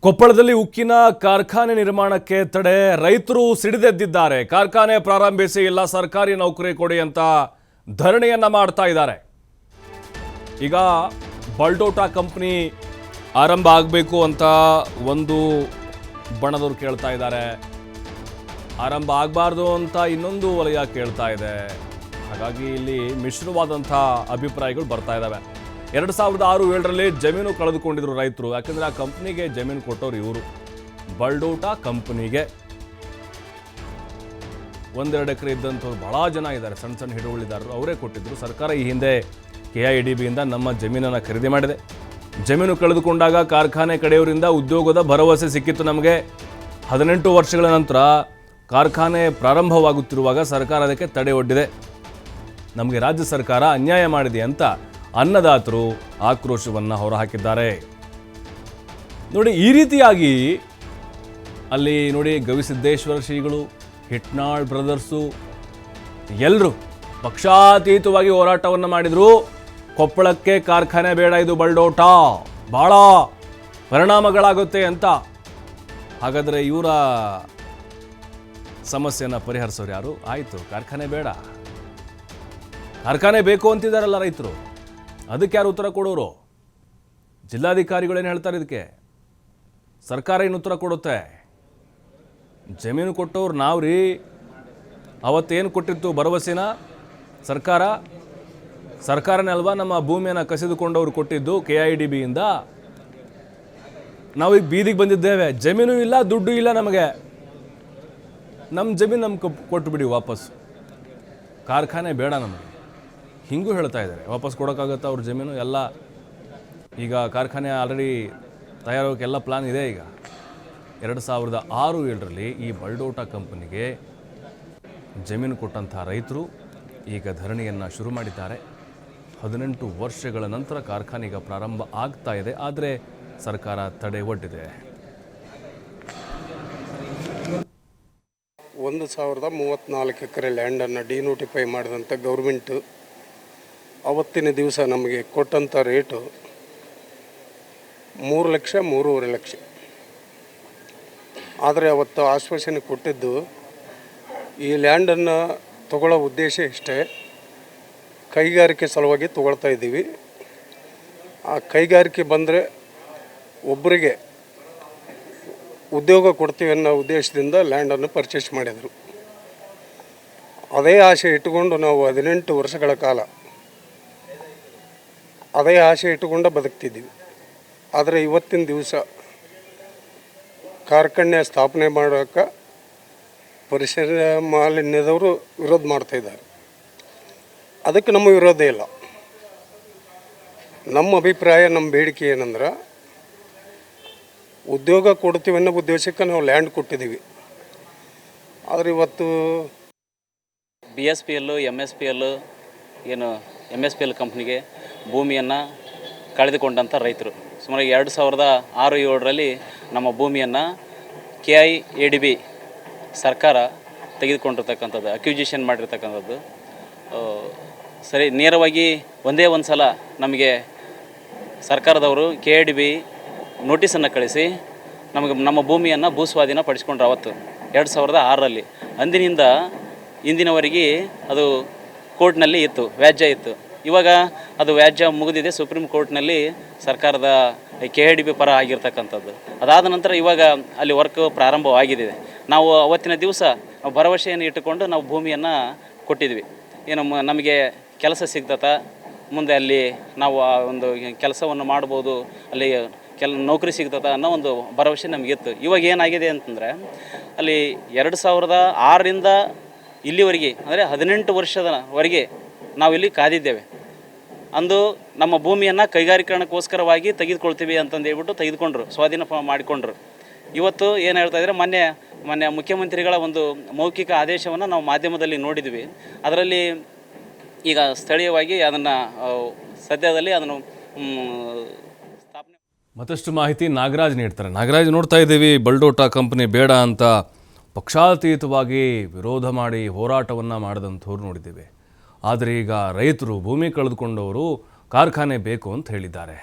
ಕೊಪ್ಪಳದಲ್ಲಿ ಉಕ್ಕಿನ ಕಾರ್ಖಾನೆ ನಿರ್ಮಾಣಕ್ಕೆ ತಡೆ ರೈತರು ಸಿಡಿದೆದ್ದಿದ್ದಾರೆ. ಕಾರ್ಖಾನೆ ಪ್ರಾರಂಭಿಸಿ ಇಲ್ಲ ಸರ್ಕಾರಿ ನೌಕರಿ ಕೊಡಿ ಅಂತ ಧರಣಿಯನ್ನ ಮಾಡ್ತಾ ಇದ್ದಾರೆ. ಈಗ ಬಲ್ಡೋಟಾ ಕಂಪನಿ ಆರಂಭ ಆಗಬೇಕು ಅಂತ ಒಂದು ಬಣದವರು ಕೇಳ್ತಾ ಇದ್ದಾರೆ. ಆರಂಭ ಆಗಬಾರ್ದು ಅಂತ ಇನ್ನೊಂದು ವಲಯ ಕೇಳ್ತಾ ಇದೆ. ಹಾಗಾಗಿ ಇಲ್ಲಿ ಮಿಶ್ರವಾದಂಥ ಅಭಿಪ್ರಾಯಗಳು ಬರ್ತಾ ಇದ್ದಾವೆ. 2006-7ರಲ್ಲಿ ಜಮೀನು ಕಳೆದುಕೊಂಡಿದ್ರು ರೈತರು. ಯಾಕಂದರೆ ಆ ಕಂಪ್ನಿಗೆ ಜಮೀನು ಕೊಟ್ಟವ್ರು ಇವರು. ಬಲ್ಡೋಟಾ ಕಂಪ್ನಿಗೆ 1-2 ಎಕರೆ ಇದ್ದಂಥವ್ರು ಭಾಳ ಜನ ಇದ್ದಾರೆ. ಸಣ್ಣ ಸಣ್ಣ ಹಿಡುವಳಿದಾರರು ಅವರೇ ಕೊಟ್ಟಿದ್ರು. ಸರ್ಕಾರ ಈ ಹಿಂದೆ KIDBಯಿಂದ ನಮ್ಮ ಜಮೀನನ್ನು ಖರೀದಿ ಮಾಡಿದೆ. ಜಮೀನು ಕಳೆದುಕೊಂಡಾಗ ಕಾರ್ಖಾನೆ ಕಡೆಯವರಿಂದ ಉದ್ಯೋಗದ ಭರವಸೆ ಸಿಕ್ಕಿತ್ತು ನಮಗೆ. 18 ವರ್ಷಗಳ ನಂತರ ಕಾರ್ಖಾನೆ ಪ್ರಾರಂಭವಾಗುತ್ತಿರುವಾಗ ಸರ್ಕಾರ ಅದಕ್ಕೆ ತಡೆ ಒಡ್ಡಿದೆ. ನಮಗೆ ರಾಜ್ಯ ಸರ್ಕಾರ ಅನ್ಯಾಯ ಮಾಡಿದೆ ಅಂತ ಅನ್ನದಾತರು ಆಕ್ರೋಶವನ್ನು ಹೊರಹಾಕಿದ್ದಾರೆ. ನೋಡಿ, ಈ ರೀತಿಯಾಗಿ ಅಲ್ಲಿ ನೋಡಿ ಗವಿಸಿದ್ದೇಶ್ವರ ಶ್ರೀಗಳು, ಹಿಟ್ನಾಳ್ ಬ್ರದರ್ಸು ಎಲ್ಲರೂ ಪಕ್ಷಾತೀತವಾಗಿ ಹೋರಾಟವನ್ನು ಮಾಡಿದರು. ಕೊಪ್ಪಳಕ್ಕೆ ಕಾರ್ಖಾನೆ ಬೇಡ, ಇದು ಬಲ್ಡೋಟಾ ಭಾಳ ಪರಿಣಾಮಗಳಾಗುತ್ತೆ ಅಂತ. ಹಾಗಾದರೆ ಇವರ ಸಮಸ್ಯೆಯನ್ನು ಪರಿಹರಿಸೋರು ಯಾರು? ಆಯಿತು, ಕಾರ್ಖಾನೆ ಬೇಡ, ಕಾರ್ಖಾನೆ ಬೇಕು ಅಂತಿದ್ದಾರಲ್ಲ ರೈತರು, ಅದಕ್ಕೆ ಯಾರು ಉತ್ತರ ಕೊಡೋರು? ಜಿಲ್ಲಾಧಿಕಾರಿಗಳೇನು ಹೇಳ್ತಾರೆ ಇದಕ್ಕೆ? ಸರ್ಕಾರ ಏನು ಉತ್ತರ ಕೊಡುತ್ತೆ? ಜಮೀನು ಕೊಟ್ಟವ್ರು ನಾವು ರೀ. ಅವತ್ತೇನು ಕೊಟ್ಟಿತ್ತು ಭರವಸೆನ ಸರ್ಕಾರನೇ ಅಲ್ವಾ ನಮ್ಮ ಭೂಮಿಯನ್ನು ಕಸಿದುಕೊಂಡವ್ರು ಕೊಟ್ಟಿದ್ದು KIDBಯಿಂದ. ನಾವೀಗ ಬೀದಿಗೆ ಬಂದಿದ್ದೇವೆ. ಜಮೀನು ಇಲ್ಲ, ದುಡ್ಡು ಇಲ್ಲ ನಮಗೆ. ನಮ್ಮ ಜಮೀನು ನಮ್ಗೆ ಕೊಟ್ಟುಬಿಡಿ ವಾಪಸ್, ಕಾರ್ಖಾನೆ ಬೇಡ ನಮಗೆ. ಹಿಂಗೂ ಹೇಳ್ತಾ ಇದ್ದಾರೆ. ವಾಪಸ್ ಕೊಡೋಕ್ಕಾಗತ್ತಾ ಅವ್ರ ಜಮೀನು? ಎಲ್ಲ ಈಗ ಕಾರ್ಖಾನೆ ಆಲ್ರೆಡಿ ತಯಾರೋಕ್ಕೆಲ್ಲ ಪ್ಲಾನ್ ಇದೆ. ಈಗ 2006-7ರಲ್ಲಿ ಈ ಬಲ್ಡೋಟಾ ಕಂಪನಿಗೆ ಜಮೀನು ಕೊಟ್ಟಂಥ ರೈತರು ಈಗ ಧರಣಿಯನ್ನು ಶುರು ಮಾಡಿದ್ದಾರೆ. 18 ವರ್ಷಗಳ ನಂತರ ಕಾರ್ಖಾನೆ ಈಗ ಪ್ರಾರಂಭ ಆಗ್ತಾ ಇದೆ. ಆದರೆ ಸರ್ಕಾರ ತಡೆ ಒಡ್ಡಿದೆ. 1034 ಎಕರೆ ಲ್ಯಾಂಡನ್ನು ಡಿನೋಟಿಫೈ ಮಾಡಿದಂಥ ಗೌರ್ಮೆಂಟು ಅವತ್ತಿನ ದಿವಸ ನಮಗೆ ಕೊಟ್ಟಂಥ ರೇಟು 3 ಲಕ್ಷ 3.5 ಲಕ್ಷ. ಆದರೆ ಅವತ್ತು ಆಶ್ವಾಸನೆ ಕೊಟ್ಟಿದ್ದು ಈ ಲ್ಯಾಂಡನ್ನು ತಗೊಳ್ಳೋ ಉದ್ದೇಶ ಇಷ್ಟೇ, ಕೈಗಾರಿಕೆ ಸಲುವಾಗಿ ತಗೊಳ್ತಾ ಇದ್ದೀವಿ. ಆ ಕೈಗಾರಿಕೆ ಬಂದರೆ ಒಬ್ಬರಿಗೆ ಉದ್ಯೋಗ ಕೊಡ್ತೀವಿ ಅನ್ನೋ ಉದ್ದೇಶದಿಂದ ಲ್ಯಾಂಡನ್ನು ಪರ್ಚೇಸ್ ಮಾಡಿದರು. ಅದೇ ಆಸೆ ಇಟ್ಟುಕೊಂಡು ನಾವು 18 ವರ್ಷಗಳ ಕಾಲ ಅದೇ ಆಸೆ ಇಟ್ಟುಕೊಂಡು ಬದುಕ್ತಿದ್ದೀವಿ. ಆದರೆ ಇವತ್ತಿನ ದಿವಸ ಕಾರ್ಖಾನೆ ಸ್ಥಾಪನೆ ಮಾಡೋಕ್ಕೆ ಪರಿಸರ ಮಾಲಿನ್ಯದವರು ವಿರೋಧ ಮಾಡ್ತಾಯಿದ್ದಾರೆ. ಅದಕ್ಕೆ ನಮ್ಮ ವಿರೋಧ ಇಲ್ಲ. ನಮ್ಮ ಅಭಿಪ್ರಾಯ, ನಮ್ಮ ಬೇಡಿಕೆ ಏನಂದ್ರೆ, ಉದ್ಯೋಗ ಕೊಡ್ತೀವಿ ಅನ್ನೋ ಉದ್ದೇಶಕ್ಕೆ ನಾವು ಲ್ಯಾಂಡ್ ಕೊಟ್ಟಿದ್ದೀವಿ. ಆದರೆ ಇವತ್ತು BSPL, MSPL ಏನು MSPL ಕಂಪ್ನಿಗೆ ಭೂಮಿಯನ್ನು ಕಳೆದುಕೊಂಡಂಥ ರೈತರು ಸುಮಾರು 2006-7ರಲ್ಲಿ ನಮ್ಮ ಭೂಮಿಯನ್ನು KIDB ಸರ್ಕಾರ ತೆಗೆದುಕೊಂಡಿರ್ತಕ್ಕಂಥದ್ದು, ಅಕ್ವಿಜಿಷನ್ ಮಾಡಿರ್ತಕ್ಕಂಥದ್ದು. ಸರಿ, ನೇರವಾಗಿ ಒಂದೇ ಒಂದು ಸಲ ನಮಗೆ ಸರ್ಕಾರದವರು KIDB ನೋಟಿಸನ್ನು ಕಳಿಸಿ ನಮಗೆ ನಮ್ಮ ಭೂಮಿಯನ್ನು ಭೂಸ್ವಾಧೀನ ಪಡಿಸ್ಕೊಂಡ್ರು ಅವತ್ತು 2006ರಲ್ಲಿ. ಅಂದಿನಿಂದ ಇಂದಿನವರೆಗೆ ಅದು ಕೋರ್ಟ್ನಲ್ಲಿ ಇತ್ತು, ವ್ಯಾಜ್ಯ ಇತ್ತು. ಇವಾಗ ಅದು ವ್ಯಾಜ್ಯ ಮುಗಿದಿದೆ, ಸುಪ್ರೀಂ ಕೋರ್ಟ್ನಲ್ಲಿ ಸರ್ಕಾರದ KIDB ಪರ ಆಗಿರ್ತಕ್ಕಂಥದ್ದು. ಅದಾದ ನಂತರ ಇವಾಗ ಅಲ್ಲಿ ವರ್ಕ್ ಪ್ರಾರಂಭವಾಗಿದೆ. ನಾವು ಅವತ್ತಿನ ದಿವಸ ಭರವಸೆಯನ್ನು ಇಟ್ಟುಕೊಂಡು ನಾವು ಭೂಮಿಯನ್ನು ಕೊಟ್ಟಿದ್ವಿ. ಏನು ನಮಗೆ ಕೆಲಸ ಸಿಗ್ತತ, ಮುಂದೆ ಅಲ್ಲಿ ನಾವು ಆ ಒಂದು ಕೆಲಸವನ್ನು ಮಾಡ್ಬೋದು, ಅಲ್ಲಿ ನೌಕರಿ ಸಿಗ್ತದ ಅನ್ನೋ ಒಂದು ಭರವಸೆ ನಮಗಿತ್ತು. ಇವಾಗ ಏನಾಗಿದೆ ಅಂತಂದರೆ, ಅಲ್ಲಿ 2006ರಿಂದ ಇಲ್ಲಿವರೆಗೆ ಅಂದರೆ 18 ವರ್ಷದವರೆಗೆ ನಾವಿಲ್ಲಿ ಕಾದಿದ್ದೇವೆ. ಅಂದು ನಮ್ಮ ಭೂಮಿಯನ್ನು ಕೈಗಾರೀಕರಣಕ್ಕೋಸ್ಕರವಾಗಿ ತೆಗೆದುಕೊಳ್ತೀವಿ ಅಂತಂದು ಹೇಳ್ಬಿಟ್ಟು ತೆಗೆದುಕೊಂಡ್ರು, ಸ್ವಾಧೀನ ಮಾಡಿಕೊಂಡ್ರು. ಇವತ್ತು ಏನು ಹೇಳ್ತಾ ಇದ್ದಾರೆ, ಮೊನ್ನೆ ಮುಖ್ಯಮಂತ್ರಿಗಳ ಒಂದು ಮೌಖಿಕ ಆದೇಶವನ್ನು ನಾವು ಮಾಧ್ಯಮದಲ್ಲಿ ನೋಡಿದ್ವಿ. ಅದರಲ್ಲಿ ಈಗ ಸ್ಥಳೀಯವಾಗಿ ಅದನ್ನು ಸದ್ಯದಲ್ಲಿ ಅದನ್ನು ಸ್ಥಾಪನೆ. ಮತ್ತಷ್ಟು ಮಾಹಿತಿ ನಾಗರಾಜ್ ನೀಡ್ತಾರೆ. ನಾಗರಾಜ್, ನೋಡ್ತಾ ಇದ್ದೀವಿ ಬಲ್ಡೋಟಾ ಕಂಪನಿ ಬೇಡ ಅಂತ ಪಕ್ಷಾತೀತವಾಗಿ ವಿರೋಧ ಮಾಡಿ ಹೋರಾಟವನ್ನು ಮಾಡಿದಂಥವ್ರು ನೋಡಿದ್ದೀವಿ. ಆದರೆ ಈಗ ರೈತರು, ಭೂಮಿ ಕಳೆದುಕೊಂಡವರು ಕಾರ್ಖಾನೆ ಬೇಕು ಅಂತ ಹೇಳಿದ್ದಾರೆ.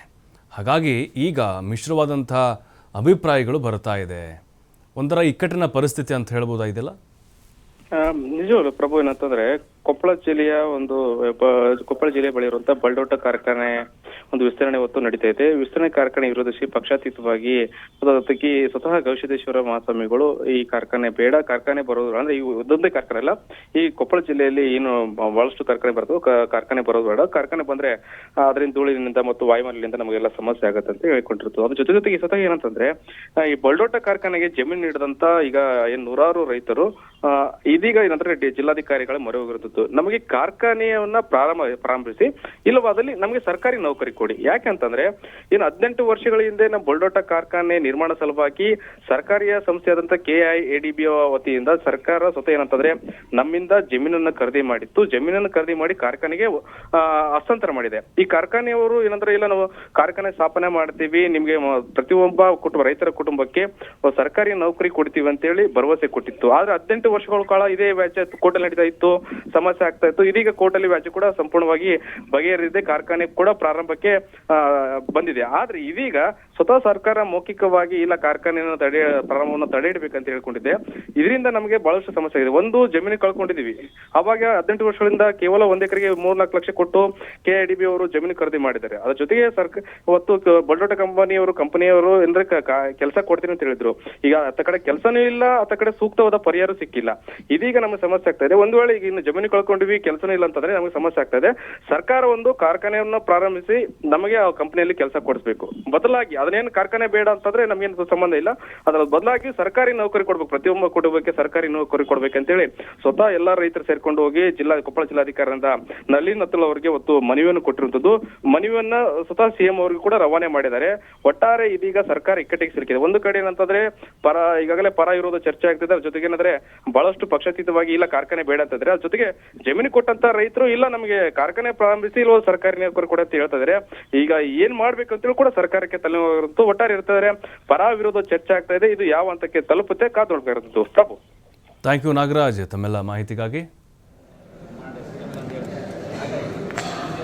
ಹಾಗಾಗಿ ಈಗ ಮಿಶ್ರವಾದಂಥ ಅಭಿಪ್ರಾಯಗಳು ಬರ್ತಾ ಇದೆ. ಒಂಥರ ಇಕ್ಕಟ್ಟಿನ ಪರಿಸ್ಥಿತಿ ಅಂತ ಹೇಳ್ಬೋದಾ ಇದೆಲ್ಲ? ನಿಜವಾಗ್ಲು ಪ್ರಭು, ಏನಂತಂದ್ರೆ ಕೊಪ್ಪಳ ಜಿಲ್ಲೆಯ ಕೊಪ್ಪಳ ಜಿಲ್ಲೆ ಬಳಿ ಇರುವಂತಹ ಬಲ್ಡೋಟ ಕಾರ್ಖಾನೆ ಒಂದು ವಿಸ್ತರಣೆ ಹೊತ್ತು ನಡೀತಾ ಇದೆ. ವಿಸ್ತರಣೆ ಕಾರ್ಖಾನೆ ವಿರೋಧಿಸಿ ಪಕ್ಷಾತೀತವಾಗಿ ಸ್ವತಃ ಗವಿಸಿದ್ದೇಶ್ವರ ಮಹಾಸ್ವಾಮಿಗಳು ಈ ಕಾರ್ಖಾನೆ ಬೇಡ, ಕಾರ್ಖಾನೆ ಬರೋದು ಅಂದ್ರೆ ಈ ಒಂದೊಂದೇ ಕಾರ್ಖಾನೆ ಅಲ್ಲ, ಈ ಕೊಪ್ಪಳ ಜಿಲ್ಲೆಯಲ್ಲಿ ಏನು ಬಹಳಷ್ಟು ಕಾರ್ಖಾನೆ ಬರ್ತವೆ, ಕಾರ್ಖಾನೆ ಬರೋದು ಬೇಡ, ಕಾರ್ಖಾನೆ ಬಂದ್ರೆ ಅದರಿಂದ ಧೂಳಿನಿಂದ ಮತ್ತು ವಾಯುಮಾಲಿನ್ಯದಿಂದ ನಮಗೆಲ್ಲ ಸಮಸ್ಯೆ ಆಗುತ್ತೆ ಅಂತ ಹೇಳ್ಕೊಂಡಿರ್ತದೆ. ಅದ್ರ ಜೊತೆಗೆ ಸ್ವತಃ ಏನಂತಂದ್ರೆ ಈ ಬಲ್ಡೋಟ ಕಾರ್ಖಾನೆಗೆ ಜಮೀನು ನೀಡಿದಂತ ಈಗ ನೂರಾರು ರೈತರು ಇದೀಗ ಏನಂದ್ರೆ ಜಿಲ್ಲಾಧಿಕಾರಿಗಳ ಮೊರೆ ಹೋಗಿರುತ್ತದೆ. ನಮಗೆ ಕಾರ್ಖಾನೆಯನ್ನ ಪ್ರಾರಂಭಿಸಿ ಇಲ್ಲವಾದಲ್ಲಿ ನಮಗೆ ಸರ್ಕಾರಿ ನೌಕರಿ ಕೊಡಿ. ಯಾಕೆಂತಂದ್ರೆ 18 ವರ್ಷಗಳ ಹಿಂದೆ ನಮ್ಮ ಬಲ್ಡೋಟ ಕಾರ್ಖಾನೆ ನಿರ್ಮಾಣ ಸಲುವಾಗಿ ಸರ್ಕಾರಿಯ ಸಂಸ್ಥೆಯಾದಂತ KIADB ವತಿಯಿಂದ ಸರ್ಕಾರ ಸ್ವತಃ ಏನಂತಂದ್ರೆ ನಮ್ಮಿಂದ ಜಮೀನನ್ನ ಖರೀದಿ ಮಾಡಿತ್ತು. ಜಮೀನನ್ನು ಖರೀದಿ ಮಾಡಿ ಕಾರ್ಖಾನೆಗೆ ಹಸ್ತಾಂತರ ಮಾಡಿದೆ. ಈ ಕಾರ್ಖಾನೆಯವರು ಏನಂದ್ರೆ ಇಲ್ಲ, ನಾವು ಕಾರ್ಖಾನೆ ಸ್ಥಾಪನೆ ಮಾಡ್ತೀವಿ, ನಿಮ್ಗೆ ಪ್ರತಿಯೊಬ್ಬ ರೈತರ ಕುಟುಂಬಕ್ಕೆ ಸರ್ಕಾರಿ ನೌಕರಿ ಕೊಡ್ತೀವಿ ಅಂತ ಹೇಳಿ ಭರವಸೆ ಕೊಟ್ಟಿತ್ತು. ಆದ್ರೆ 18 ವರ್ಷಗಳ ಕಾಲ ಇದೇ ವ್ಯಾಜ್ಯ ಕೋರ್ಟಲ್ಲಿ ನಡೀತಾ ಇತ್ತು, ಸಮಸ್ಯೆ ಆಗ್ತಾ ಇತ್ತು. ಇದೀಗ ಕೋರ್ಟಲ್ಲಿ ವ್ಯಾಜ್ಯ ಕೂಡ ಸಂಪೂರ್ಣವಾಗಿ ಬಗೆಹರಿದಿದೆ, ಕಾರ್ಖಾನೆ ಕೂಡ ಪ್ರಾರಂಭಕ್ಕೆ ಬಂದಿದೆ. ಆದ್ರೆ ಇದೀಗ ಸ್ವತಃ ಸರ್ಕಾರ ಮೌಖಿಕವಾಗಿ ಇಲ್ಲ ಕಾರ್ಖಾನೆಯನ್ನು ಪ್ರಾರಂಭವನ್ನು ತಡೆ ಹಿಡಬೇಕಂತ ಹೇಳ್ಕೊಂಡಿದೆ. ಇದರಿಂದ ನಮಗೆ ಬಹಳಷ್ಟು ಸಮಸ್ಯೆ ಇದೆ. ಒಂದು, ಜಮೀನು ಕಳ್ಕೊಂಡಿದೀವಿ. ಅವಾಗ 18 ವರ್ಷಗಳಿಂದ ಕೇವಲ 1 ಎಕರೆಗೆ 3-4 ಲಕ್ಷ ಕೊಟ್ಟು KIADB ಅವರು ಜಮೀನು ಖರೀದಿ ಮಾಡಿದ್ದಾರೆ. ಅದ್ರ ಜೊತೆಗೆ ಇವತ್ತು ಬಲ್ಡೋಟ ಕಂಪನಿಯವರು ಅಂದ್ರೆ ಕೆಲಸ ಕೊಡ್ತೀನಿ ಅಂತ ಹೇಳಿದ್ರು. ಈಗ ಅತ್ತ ಕಡೆ ಕೆಲಸನೂ ಇಲ್ಲ, ಅತ್ತ ಕಡೆ ಸೂಕ್ತವಾದ ಪರಿಹಾರ ಸಿಕ್ಕಿಲ್ಲ. ಇದೀಗ ನಮಗೆ ಸಮಸ್ಯೆ ಆಗ್ತಾ ಇದೆ. ಒಂದು ವೇಳೆ ಈಗ ಇನ್ನು ಜಮೀನು ಕಳ್ಕೊಂಡಿವಿ, ಕೆಲಸನೂ ಇಲ್ಲ ಅಂತಂದ್ರೆ ನಮಗೆ ಸಮಸ್ಯೆ ಆಗ್ತಾ ಇದೆ. ಸರ್ಕಾರ ಒಂದು ಕಾರ್ಖಾನೆಯನ್ನ ಪ್ರಾರಂಭಿಸಿ ನಮಗೆ ಆ ಕಂಪನಿಯಲ್ಲಿ ಕೆಲಸ ಕೊಡಿಸ್ಬೇಕು. ಬದಲಾಗಿ ಅದನ್ನೇನು ಕಾರ್ಖಾನೆ ಬೇಡ ಅಂತಂದ್ರೆ ನಮ್ಗೇನು ಸಂಬಂಧ ಇಲ್ಲ, ಅದರ ಬದಲಾಗಿ ಸರ್ಕಾರಿ ನೌಕರಿ ಕೊಡ್ಬೇಕು, ಪ್ರತಿಯೊಬ್ಬ ಕುಟುಂಬಕ್ಕೆ ಸರ್ಕಾರಿ ನೌಕರಿ ಕೊಡ್ಬೇಕಂತೇಳಿ ಸ್ವತಃ ಎಲ್ಲಾ ರೈತರು ಸೇರ್ಕೊಂಡು ಹೋಗಿ ಕೊಪ್ಪಳ ಜಿಲ್ಲಾಧಿಕಾರಿಯಿಂದ ನಳಿನ್ ಅತುಲ್ ಅವರಿಗೆ ಒತ್ತು ಮನವಿಯನ್ನು ಕೊಟ್ಟಿರುವಂತದ್ದು. ಮನವಿಯನ್ನ ಸ್ವತಃ CM ಅವರಿಗೆ ಕೂಡ ರವಾನೆ ಮಾಡಿದ್ದಾರೆ. ಒಟ್ಟಾರೆ ಇದೀಗ ಸರ್ಕಾರ ಇಕ್ಕಟ್ಟಿಗೆ ಸಿಲುಕಿದೆ. ಒಂದು ಕಡೆ ಏನಂತಂದ್ರೆ ಈಗಾಗಲೇ ಪರ ವಿರೋಧ ಚರ್ಚೆ ಆಗ್ತಿದೆ. ಅದ್ರ ಜೊತೆಗೆ ಏನಂದ್ರೆ ಬಹಳಷ್ಟು ಪಕ್ಷಾತೀತವಾಗಿ ಇಲ್ಲ ಕಾರ್ಖಾನೆ ಬೇಡ ಅಂತಂದ್ರೆ, ಅದ್ರ ಜೊತೆಗೆ ಜಮೀನು ಕೊಟ್ಟಂತ ರೈತರು ಇಲ್ಲ ನಮಗೆ ಕಾರ್ಖಾನೆ ಪ್ರಾರಂಭಿಸಿ ಇಲ್ವ ಸರ್ಕಾರಿ ನೌಕರಿ ಕೊಡ ಅಂತ ಹೇಳ್ತಾ ಇದಾರೆ. ಈಗ ಏನ್ ಮಾಡ್ಬೇಕು ಅಂತೇಳಿ ಕೂಡ ಸರ್ಕಾರಕ್ಕೆ ತಲೆನೋವಿರುತ್ತು. ಒಟ್ಟಾರೆ ಇರ್ತಾರೆ, ಪರ ವಿರೋಧ ಚರ್ಚೆ ಆಗ್ತಾ ಇದೆ. ಇದು ಯಾವ ಹಂತಕ್ಕೆ ತಲುಪುತ್ತೆ ಕಾದು ನೋಡ್ಬೇಕಾಗಿರುತ್ತದೆ. ಪ್ರಭು, ಥ್ಯಾಂಕ್ ಯು ನಾಗರಾಜ್ ತಮ್ಮೆಲ್ಲ ಮಾಹಿತಿಗಾಗಿ.